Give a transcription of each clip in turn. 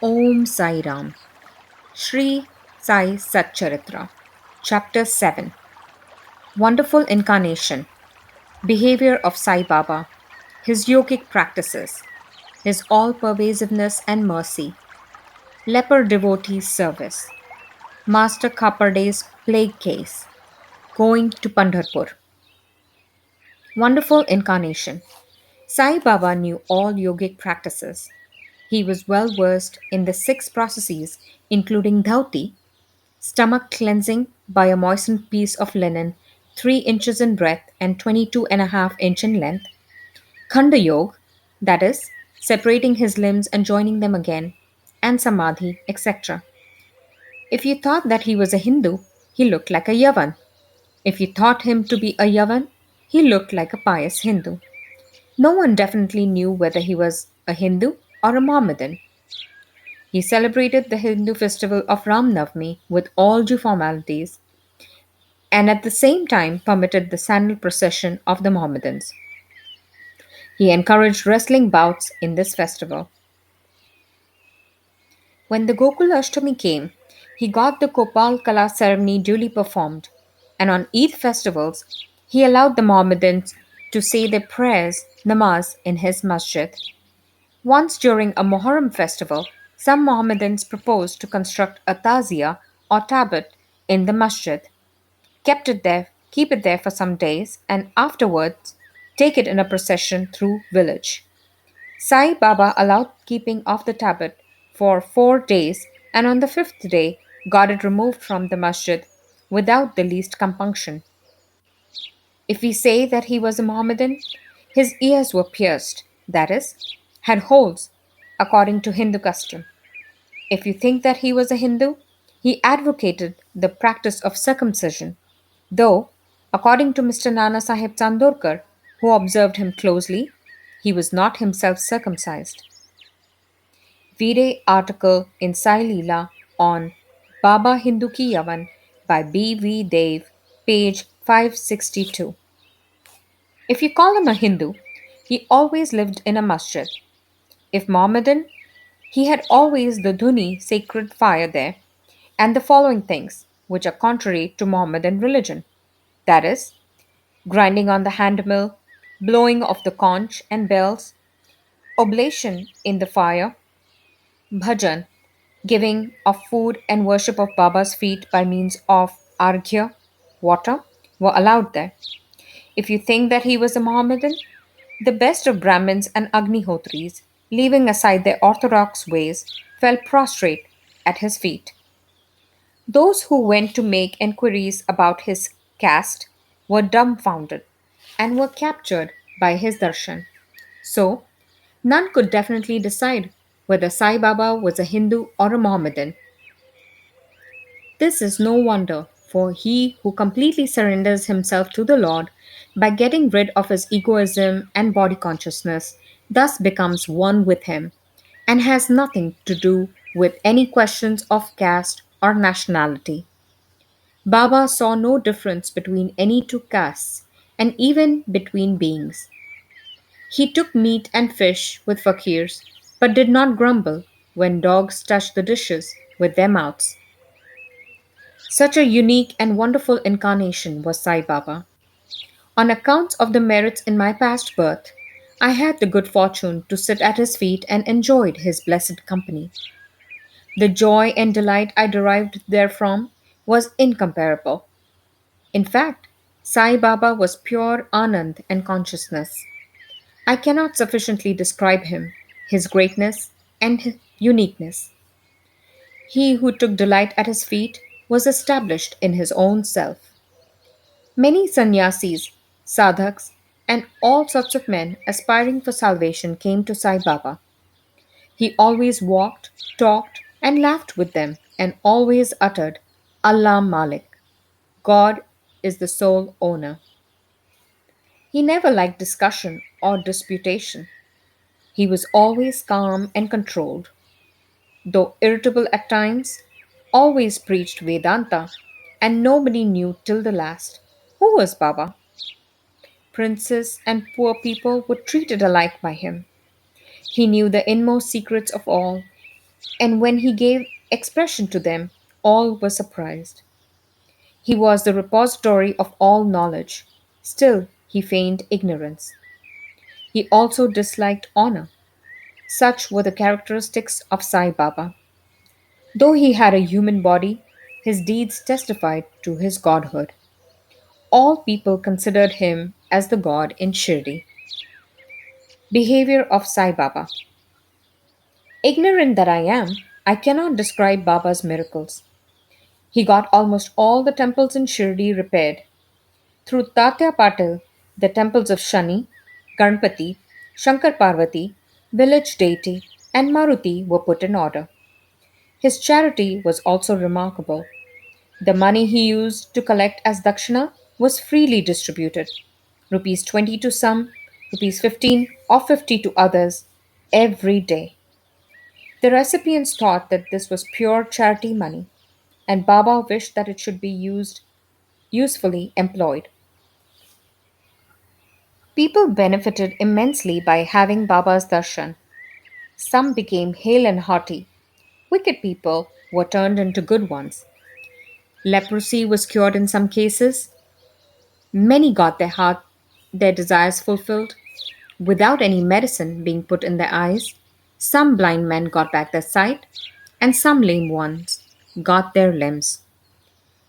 Om Sai Ram. Shri Sai Satcharitra. Chapter 7. Wonderful Incarnation. Behavior of Sai Baba. His yogic practices. His all pervasiveness and mercy. Leper devotee service. Master Kaparde's plague case. Going to Pandharpur. Wonderful Incarnation. Sai Baba knew all yogic practices. He was well versed in the six processes, including dhauti, stomach cleansing by a moistened piece of linen 3 inches in breadth and 22.5 inches in length, Khanda Yog, that is, separating his limbs and joining them again, and Samadhi, etc. If you thought that he was a Hindu, he looked like a Yavan. If you thought him to be a Yavan, he looked like a pious Hindu. No one definitely knew whether he was a Hindu or a Mohammedan. He celebrated the Hindu festival of Ram Navami with all due formalities and at the same time permitted the sandal procession of the Mohammedans. He encouraged wrestling bouts in this festival. When the Gokul Ashtami came, he got the Kopal Kala ceremony duly performed, and on Eid festivals, he allowed the Mohammedans to say their prayers, namaz, in his masjid. Once during a Muharram festival, some Mohammedans proposed to construct a tazia or tabut in the masjid, keep it there for some days, and afterwards take it in a procession through village. Sai Baba allowed keeping of the tablet for 4 days, and on the fifth day got it removed from the masjid without the least compunction. If we say that he was a Mohammedan, his ears were pierced, that is, had holes, according to Hindu custom. If you think that he was a Hindu, he advocated the practice of circumcision, though, according to Mr. Nana Sahib Chandorkar, who observed him closely, he was not himself circumcised. Vire article in Sai Leela on Baba Hindu Ki Yavan by B. V. Dev, page 562. If you call him a Hindu, he always lived in a masjid. If Mohammedan, he had always the dhuni sacred fire there, and the following things, which are contrary to Mohammedan religion, that is, grinding on the handmill, blowing of the conch and bells, oblation in the fire, bhajan, giving of food and worship of Baba's feet by means of arghya, water, were allowed there. If you think that he was a Mohammedan, the best of Brahmins and Agnihotris, leaving aside their orthodox ways, fell prostrate at his feet. Those who went to make enquiries about his caste were dumbfounded and were captured by his darshan. So, none could definitely decide whether Sai Baba was a Hindu or a Mohammedan. This is no wonder, for he who completely surrenders himself to the Lord by getting rid of his egoism and body consciousness thus becomes one with him and has nothing to do with any questions of caste or nationality. Baba saw no difference between any two castes and even between beings. He took meat and fish with fakirs, but did not grumble when dogs touched the dishes with their mouths. Such a unique and wonderful incarnation was Sai Baba. On account of the merits in my past birth, I had the good fortune to sit at his feet and enjoyed his blessed company. The joy and delight I derived therefrom was incomparable. In fact, Sai Baba was pure Anand and consciousness. I cannot sufficiently describe him, his greatness, and his uniqueness. He who took delight at his feet was established in his own self. Many sannyasis, sadhaks, and all sorts of men aspiring for salvation came to Sai Baba. He always walked, talked, and laughed with them, and always uttered, Allah Malik. God is the sole owner. He never liked discussion or disputation. He was always calm and controlled. Though irritable at times, always preached Vedanta, and nobody knew till the last who was Baba. Princes and poor people were treated alike by him. He knew the inmost secrets of all, And when he gave expression to them, all were surprised. He was the repository of all knowledge. Still, he feigned ignorance. He also disliked honor. Such were the characteristics of Sai Baba. Though he had a human body, his deeds testified to his godhood. All people considered him as the god in Shirdi. Behavior of Sai Baba. Ignorant that I am, I cannot describe Baba's miracles. He got almost all the temples in Shirdi repaired. Through Tatya Patil, the temples of Shani, Ganpati, Shankar Parvati, village deity, and Maruti were put in order. His charity was also remarkable. The money he used to collect as dakshina was freely distributed. Rupees 20 to some, rupees 15 or 50 to others, every day. The recipients thought that this was pure charity money, and Baba wished that it should be usefully employed. People benefited immensely by having Baba's darshan. Some became hale and hearty. Wicked people were turned into good ones. Leprosy was cured in some cases. Many got their desires fulfilled without any medicine being put in their eyes. Some blind men got back their sight, and some lame ones got their limbs.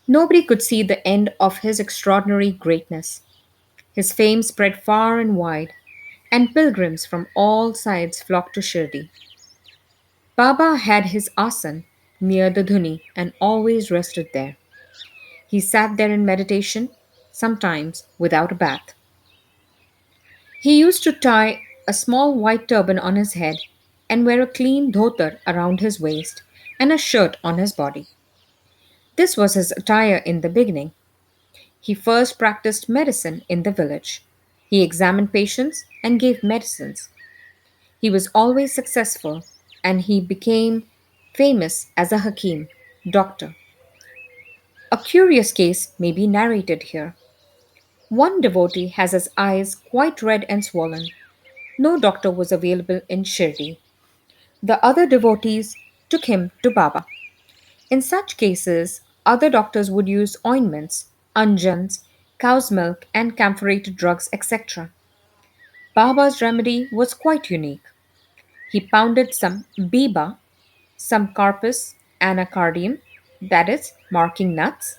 Nobody could see the end of his extraordinary greatness. His fame spread far and wide, and pilgrims from all sides flocked to Shirdi. Baba had his asan near the dhuni and always rested there. He sat there in meditation, sometimes without a bath. He used to tie a small white turban on his head and wear a clean dhotar around his waist and a shirt on his body. This was his attire in the beginning. He first practiced medicine in the village. He examined patients and gave medicines. He was always successful and he became famous as a Hakim, doctor. A curious case may be narrated here. One devotee has his eyes quite red and swollen. No doctor was available in Shirdi. The other devotees took him to Baba. In such cases, other doctors would use ointments, anjans, cow's milk, and camphorated drugs, etc. Baba's remedy was quite unique. He pounded some biba, some carpus anacardium, that is, marking nuts,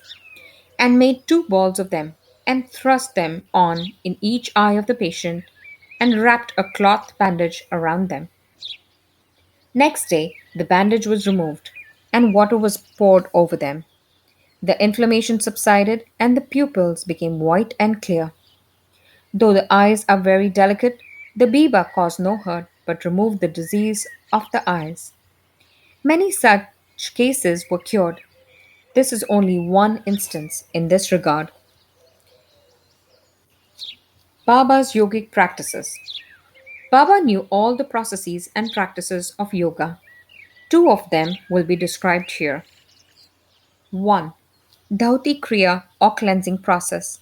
and made two balls of them and thrust them on in each eye of the patient and wrapped a cloth bandage around them. Next day, the bandage was removed and water was poured over them. The inflammation subsided and the pupils became white and clear. Though the eyes are very delicate, the biba caused no hurt but removed the disease of the eyes. Many such cases were cured. This is only one instance in this regard. Baba's yogic practices. Baba knew all the processes and practices of yoga. Two of them will be described here. 1. Dhauti Kriya or cleansing process.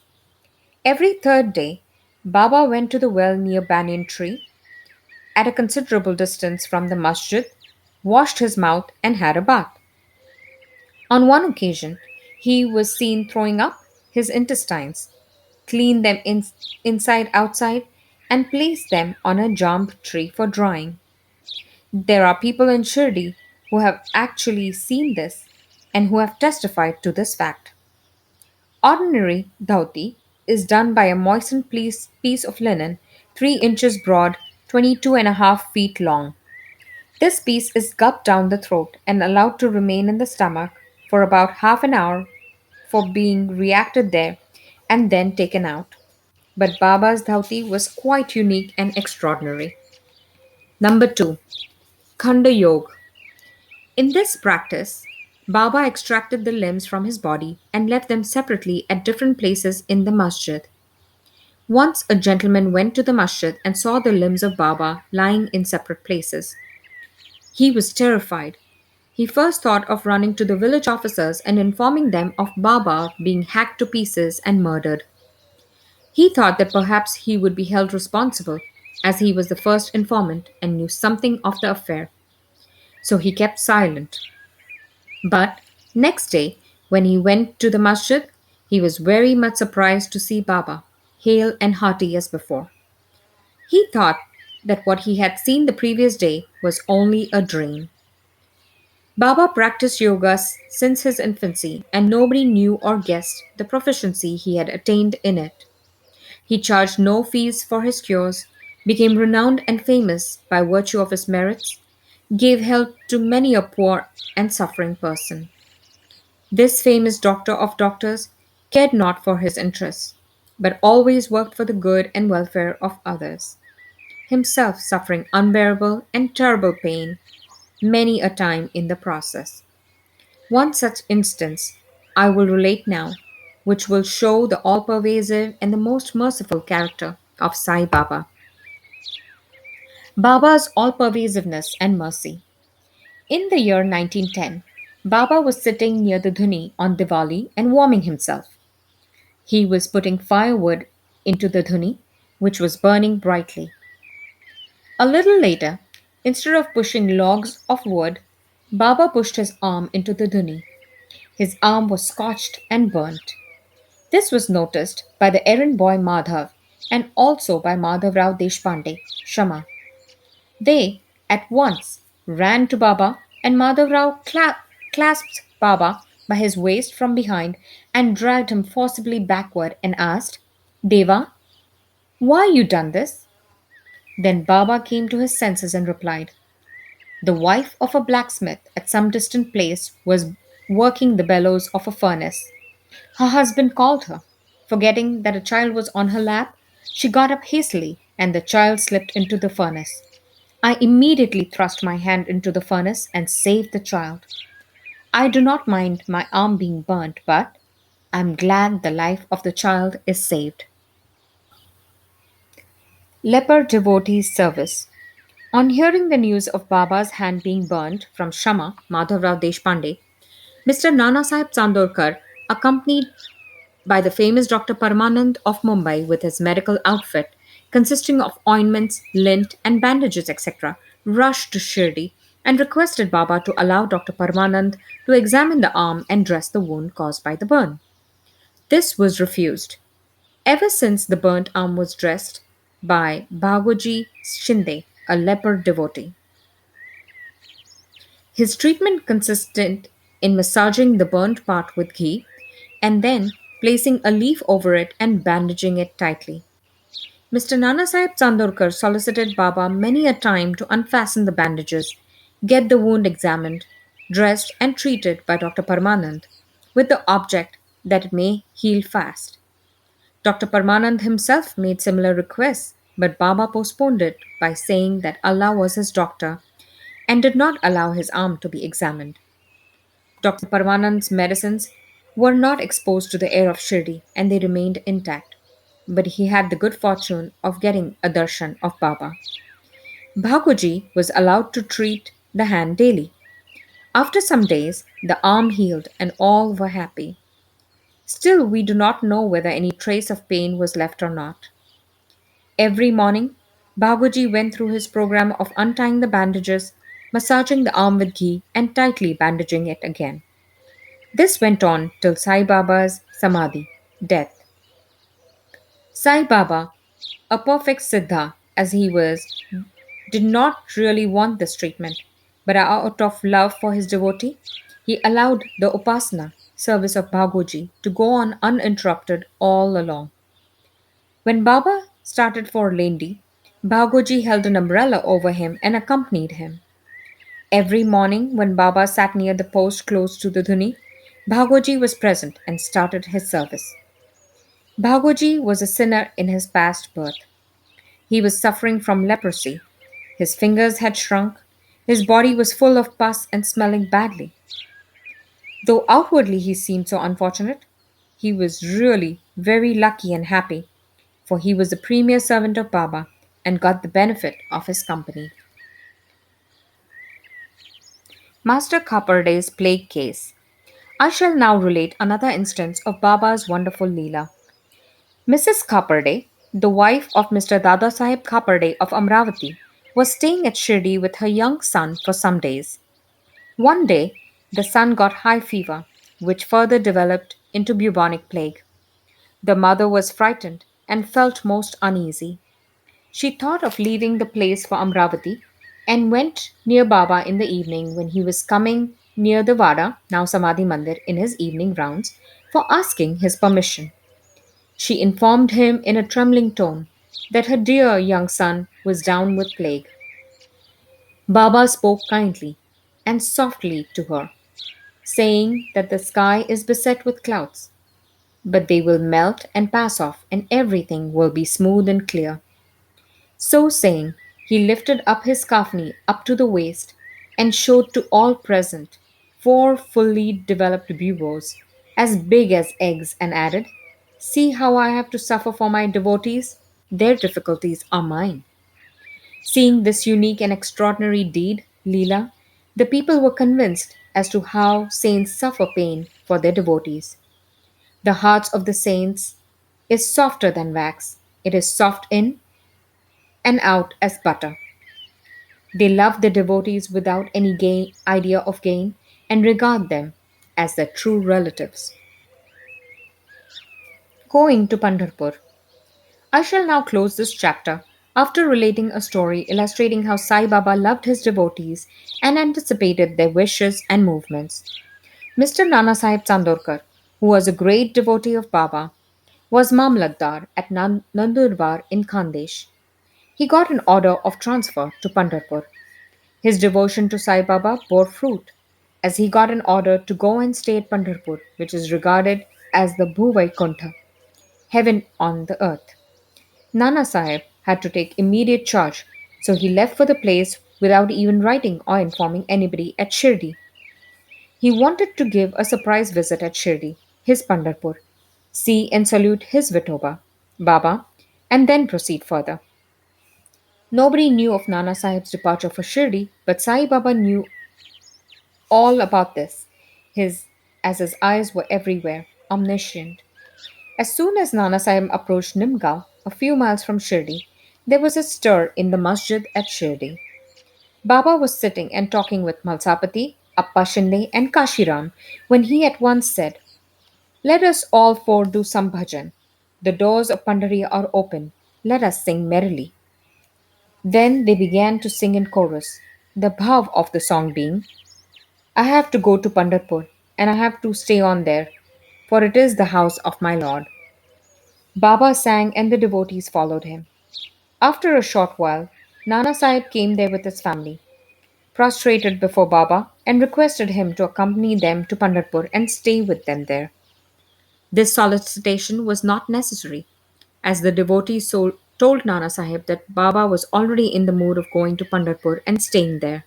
Every third day, Baba went to the well near Banyan Tree, at a considerable distance from the masjid, washed his mouth, and had a bath. On one occasion, he was seen throwing up his intestines, cleaned them inside outside, and placed them on a jamb tree for drying. There are people in Shirdi who have actually seen this and who have testified to this fact. Ordinary dhauti is done by a moistened piece of linen 3 inches broad, 22.5 feet long. This piece is gulped down the throat and allowed to remain in the stomach for about half an hour for being reacted there and then taken out. But Baba's dhauti was quite unique and extraordinary. Number 2. Khanda Yoga. In this practice, Baba extracted the limbs from his body and left them separately at different places in the masjid. Once a gentleman went to the masjid and saw the limbs of Baba lying in separate places. He was terrified. He first thought of running to the village officers and informing them of Baba being hacked to pieces and murdered. He thought that perhaps he would be held responsible, as he was the first informant and knew something of the affair. so he kept silent. But next day, when he went to the masjid, he was very much surprised to see Baba, hale and hearty as before. He thought that what he had seen the previous day was only a dream. Baba practiced yoga since his infancy, and nobody knew or guessed the proficiency he had attained in it. He charged no fees for his cures, became renowned and famous by virtue of his merits, gave help to many a poor and suffering person. This famous doctor of doctors cared not for his interests, but always worked for the good and welfare of others, himself suffering unbearable and terrible pain many a time in the process. One such instance I will relate now, which will show the all pervasive and the most merciful character of Sai Baba. Baba's all pervasiveness and mercy. In the year 1910, Baba was sitting near the dhuni on Diwali and warming himself. He was putting firewood into the dhuni, which was burning brightly. A little later, instead of pushing logs of wood, Baba pushed his arm into the dhuni. His arm was scorched and burnt. This was noticed by the errand boy Madhav and also by Madhav Rao Deshpande, Shama. They at once ran to Baba, and Madhav Rao clasped Baba by his waist from behind and dragged him forcibly backward and asked, Deva, why you done this? Then Baba came to his senses and replied, the wife of a blacksmith at some distant place was working the bellows of a furnace. Her husband called her. Forgetting that a child was on her lap, she got up hastily, and the child slipped into the furnace. I immediately thrust my hand into the furnace and saved the child. I do not mind my arm being burnt, but I am glad the life of the child is saved. Leper Devotee's Service. On hearing the news of Baba's hand being burnt from Shama, Madhavrao Deshpande, Mr. Nana Sahib Chandorkar, accompanied by the famous Dr. Parmanand of Mumbai with his medical outfit, consisting of ointments, lint, and bandages, etc., rushed to Shirdi and requested Baba to allow Dr. Parmanand to examine the arm and dress the wound caused by the burn. This was refused. Ever since the burnt arm was dressed by Bhagoji Shinde, a leper devotee. His treatment consisted in massaging the burnt part with ghee and then placing a leaf over it and bandaging it tightly. Mr. Nanasaheb Chandorkar solicited Baba many a time to unfasten the bandages, get the wound examined, dressed, and treated by Dr. Parmanand, with the object that it may heal fast. Dr. Parmanand himself made similar requests, but Baba postponed it by saying that Allah was his doctor and did not allow his arm to be examined. Dr. Parmanand's medicines were not exposed to the air of Shirdi and they remained intact. But he had the good fortune of getting a darshan of Baba. Bhagoji was allowed to treat the hand daily. After some days, the arm healed and all were happy. Still, we do not know whether any trace of pain was left or not. Every morning, Bhagoji went through his program of untying the bandages, massaging the arm with ghee, and tightly bandaging it again. This went on till Sai Baba's Samadhi, death. Sai Baba, a perfect Siddha as he was, did not really want this treatment, but out of love for his devotee, he allowed the Upasana service of Bhagoji to go on uninterrupted all along. When Baba started for Lendi, Bhagoji held an umbrella over him and accompanied him. Every morning, when Baba sat near the post close to the dhuni, Bhagoji was present and started his service. Bhagoji was a sinner in his past birth. He was suffering from leprosy. His fingers had shrunk. His body was full of pus and smelling badly. Though outwardly he seemed so unfortunate, he was really very lucky and happy, for he was the premier servant of Baba and got the benefit of his company. Master Kaparde's plague case. I shall now relate another instance of Baba's wonderful Leela. Mrs. Kaparde, the wife of Mr. Dada Sahib Kaparde of Amravati, was staying at Shirdi with her young son for some days. One day, the son got high fever, which further developed into bubonic plague. The mother was frightened and felt most uneasy. She thought of leaving the place for Amravati and went near Baba in the evening when he was coming near the Vada, now Samadhi Mandir, in his evening rounds for asking his permission. She informed him in a trembling tone that her dear young son was down with plague. Baba spoke kindly and softly to her, saying that the sky is beset with clouds, but they will melt and pass off, and everything will be smooth and clear. So saying, he lifted up his kafni up to the waist and showed to all present four fully developed buboes, as big as eggs, and added, "See how I have to suffer for my devotees? Their difficulties are mine." Seeing this unique and extraordinary deed, Leela, the people were convinced as to how saints suffer pain for their devotees. The hearts of the saints is softer than wax. It is soft in and out as butter. They love their devotees without any idea of gain and regard them as their true relatives. Going to Pandharpur. I shall now close this chapter after relating a story illustrating how Sai Baba loved his devotees and anticipated their wishes and movements. Mr. Nana Sahib Chandorkar, who was a great devotee of Baba, was Mamlatdar at Nandurbar in Khandesh. He got an order of transfer to Pandharpur. His devotion to Sai Baba bore fruit, as he got an order to go and stay at Pandharpur, which is regarded as the Bhuvaikuntha, heaven on the earth. Nana Sahib had to take immediate charge, so he left for the place without even writing or informing anybody at Shirdi. He wanted to give a surprise visit at Shirdi, his Pandharpur, see and salute his Vithoba, Baba, and then proceed further. Nobody knew of Nana Sahib's departure for Shirdi, but Sai Baba knew all about this, his as his eyes were everywhere, omniscient. As soon as Nana Sahib approached Nimgaon, a few miles from Shirdi, there was a stir in the masjid at Shirdi. Baba was sitting and talking with Malsapati, Appa Shinde, and Kashiram when he at once said, "Let us all four do some bhajan. The doors of Pandari are open. Let us sing merrily." Then they began to sing in chorus, the bhav of the song being, "I have to go to Pandharpur, and I have to stay on there, for it is the house of my Lord." Baba sang and the devotees followed him. After a short while, Nana Sahib came there with his family, prostrated before Baba, and requested him to accompany them to Pandharpur and stay with them there. This solicitation was not necessary, as the devotees told Nana Sahib that Baba was already in the mood of going to Pandharpur and staying there.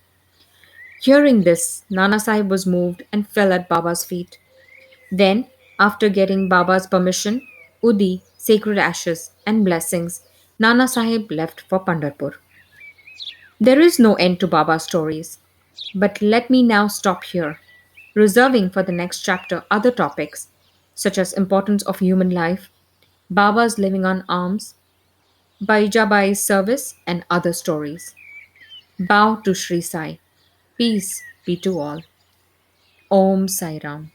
Hearing this, Nana Sahib was moved and fell at Baba's feet. Then, after getting Baba's permission, Udi, sacred ashes, and blessings, Nana Sahib left for Pandharpur. There is no end to Baba's stories, but let me now stop here, reserving for the next chapter other topics such as importance of human life, Baba's living on alms, Baijabai's service, and other stories. Bow to Shri Sai. Peace be to all. Om Sai Ram.